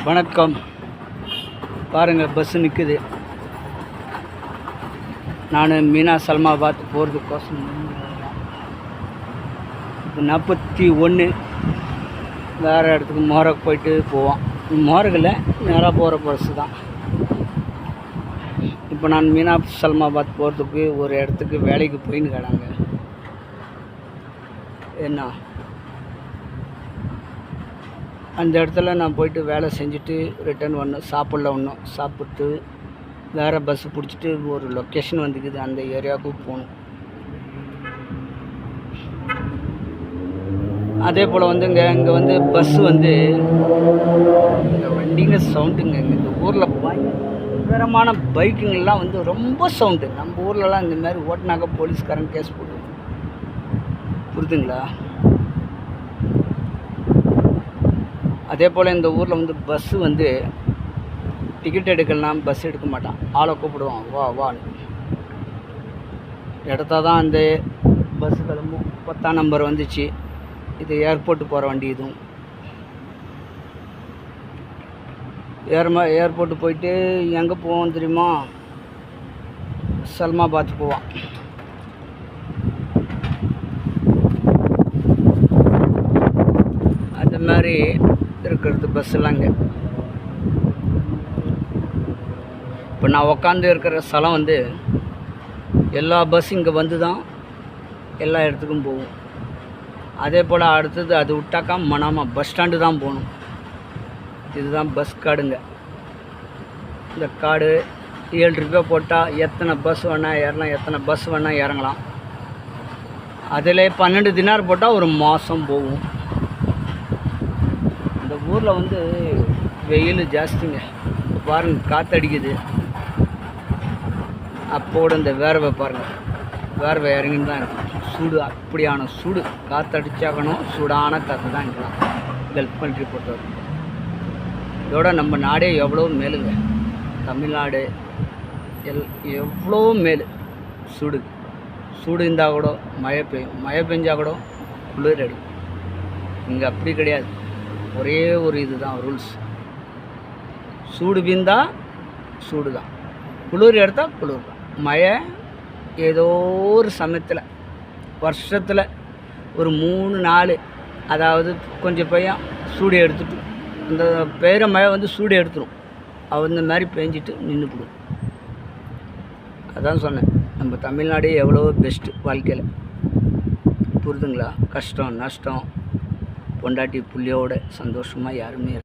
வணக்கம். பாருங்கள், பஸ்ஸு நிற்குது. நான் மீனா சல்மாபாத் போகிறதுக்கோசம் இப்போ 41 வேறு இடத்துக்கு மோரக் போயிட்டு போவோம். மோரகில் நேராக போகிற பஸ்ஸு தான். இப்போ நான் மீனா சல்மாபாத் போகிறதுக்கு ஒரு இடத்துக்கு வேலைக்கு போயின்னு கிடாங்க. என்ன அந்த இடத்துல நான் போயிட்டு வேலை செஞ்சுட்டு ரிட்டர்ன் ஒன்றும் சாப்பிட்டு வேறு பஸ்ஸு பிடிச்சிட்டு ஒரு லொக்கேஷன் வந்துக்குது, அந்த ஏரியாவுக்கு போகணும். அதே போல் இங்கே வந்து பஸ்ஸு இந்த வண்டிங்க சவுண்டுங்க. இந்த ஊரில் பயங்கரமான பைக்குங்கெல்லாம் ரொம்ப சவுண்டு. நம்ம ஊர்லலாம் இந்த மாதிரி ஓட்டினாக்க போலீஸ்காரன் கேஸ் போட்டு, புரியுதுங்களா? அதே போல் இந்த ஊரில் பஸ்ஸு டிக்கெட் எடுக்கலாம், பஸ் எடுக்க மாட்டான். ஆளை கூப்பிடுவான், வா வான்னு. எடுத்தால் தான் அந்த பஸ்ஸு கிளம்பும். 10ஆம் நம்பர் வந்துச்சு. இது ஏர்போர்ட்டு போகிற வண்டி. இதுவும் ஏர்போர்ட்டு போயிட்டு எங்கே போவோம் தெரியுமா? சல்மாபாத் போவான். அது மாதிரி இருக்கிறது பஸ்ஸெல்லாம் இங்கே. இப்போ நான் உக்காந்து இருக்கிற ஸ்தலம் எல்லா பஸ்ஸும் இங்கே வந்து தான் எல்லா இடத்துக்கும் போகும். அதே போல் அடுத்தது அது விட்டாக்கா மனாமா பஸ் ஸ்டாண்டு தான் போகணும். இதுதான் பஸ் கார்டுங்க. இந்த கார்டு 7 ரூபாய் போட்டால் எத்தனை பஸ் வேணால் ஏறலாம், எத்தனை பஸ் வேணால் இறங்கலாம். அதில் 12 தினார் போட்டால் ஒரு மாதம் போகும். இந்த ஊரில் வெயில் ஜாஸ்திங்க. பாருங்கள், காற்றடிக்குது. அப்போட இந்த வேர்வை பாருங்கள், வேர்வை இறங்கின்னு தான் இருக்கும். சூடு, அப்படியான சூடு. காற்றடிச்சாக்கணும், சூடான காற்று தான் இருக்கலாம் கல்ஃப் கண்ட்ரி பொறுத்தவரைக்கும். இதோட நம்ம நாடே எவ்வளோ மேலுங்க. தமிழ்நாடு எவ்வளோ மேலு. சூடு இருந்தால் கூட மழை பெய்யும், மழை பெஞ்சால் கூட குளிர் எடுக்கும். இங்கே அப்படி கிடையாது. ஒரே ஒரு இதுதான் ரூல்ஸ். சூடு வீந்தால் சூடு தான், குளிர் எடுத்தால் குளிர் தான். மழை ஏதோ ஒரு சமயத்தில் வருஷத்தில் ஒரு 3-4, அதாவது கொஞ்சம் பையன் சூடு எடுத்துட்டு, அந்த பெய்கிற மழை சூடு எடுத்துடும். அந்த மாதிரி பெஞ்சிட்டு நின்றுப்பிடும். அதான் சொன்னேன், நம்ம தமிழ்நாடே எவ்வளோ பெஸ்ட்டு வாழ்க்கையில். புரிதுங்களா? கஷ்டம் நஷ்டம் பொண்டாட்டி புள்ளியோட சந்தோஷமாக யாருமே